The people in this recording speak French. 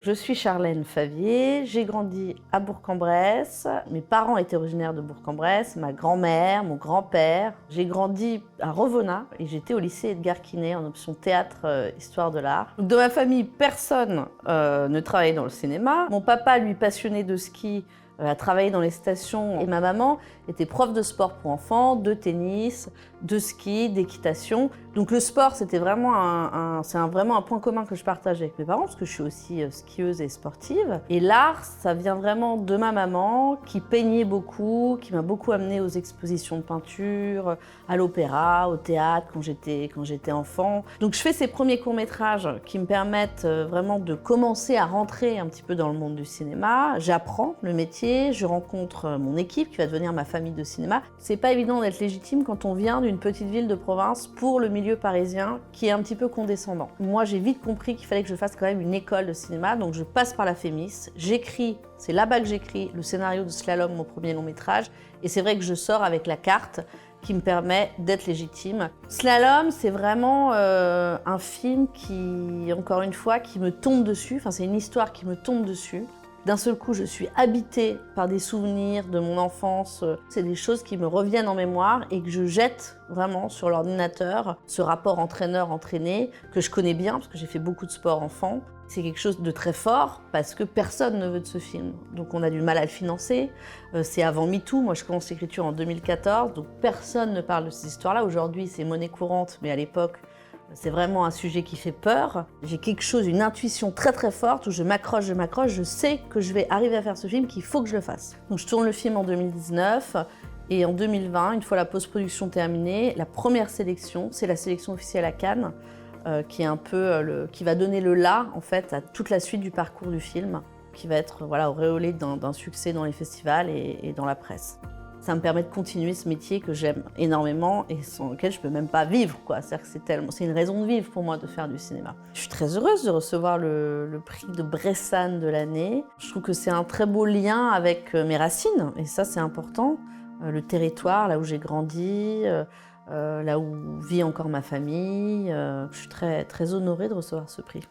Je suis Charlène Favier, j'ai grandi à Bourg-en-Bresse. Mes parents étaient originaires de Bourg-en-Bresse, ma grand-mère, mon grand-père. J'ai grandi à Revenat et j'étais au lycée Edgar Quinet en option théâtre, histoire de l'art. De ma famille, personne ne travaillait dans le cinéma. Mon papa, lui, passionné de ski, a travaillé dans les stations et ma maman était prof de sport pour enfants, de tennis, de ski, d'équitation. Donc le sport, c'était vraiment vraiment un point commun que je partage avec mes parents parce que je suis aussi skieuse et sportive. Et l'art, ça vient vraiment de ma maman qui peignait beaucoup, qui m'a beaucoup amenée aux expositions de peinture, à l'opéra, au théâtre quand j'étais enfant. Donc je fais ces premiers courts-métrages qui me permettent vraiment de commencer à rentrer un petit peu dans le monde du cinéma. J'apprends le métier, je rencontre mon équipe qui va devenir ma famille de cinéma. C'est pas évident d'être légitime quand on vient d'une petite ville de province pour le milieu parisien qui est un petit peu condescendant. Moi, j'ai vite compris qu'il fallait que je fasse quand même une école de cinéma, donc je passe par la Fémis. J'écris, c'est là-bas que j'écris le scénario de Slalom, mon premier long métrage, et c'est vrai que je sors avec la carte qui me permet d'être légitime. Slalom, c'est vraiment un film qui, encore une fois, qui me tombe dessus. Enfin, c'est une histoire qui me tombe dessus. D'un seul coup, je suis habitée par des souvenirs de mon enfance. C'est des choses qui me reviennent en mémoire et que je jette vraiment sur l'ordinateur. Ce rapport entraîneur-entraîné que je connais bien parce que j'ai fait beaucoup de sport enfant. C'est quelque chose de très fort parce que personne ne veut de ce film. Donc on a du mal à le financer. C'est avant MeToo. Moi, je commence l'écriture en 2014. Donc personne ne parle de ces histoires-là. Aujourd'hui, c'est monnaie courante, mais à l'époque, c'est vraiment un sujet qui fait peur. J'ai quelque chose, une intuition très très forte où je m'accroche, je sais que je vais arriver à faire ce film, qu'il faut que je le fasse. Donc je tourne le film en 2019 et en 2020, une fois la post-production terminée, la première sélection, c'est la sélection officielle à Cannes, qui est un peu qui va donner le là en fait à toute la suite du parcours du film, qui va être auréolé d'un succès dans les festivals et dans la presse. Ça me permet de continuer ce métier que j'aime énormément et sans lequel je peux même pas vivre, quoi. C'est-à-dire que c'est une raison de vivre pour moi de faire du cinéma. Je suis très heureuse de recevoir le prix de Bressan de l'année. Je trouve que c'est un très beau lien avec mes racines et ça c'est important. Le territoire, là où j'ai grandi, là où vit encore ma famille. Je suis très, très honorée de recevoir ce prix.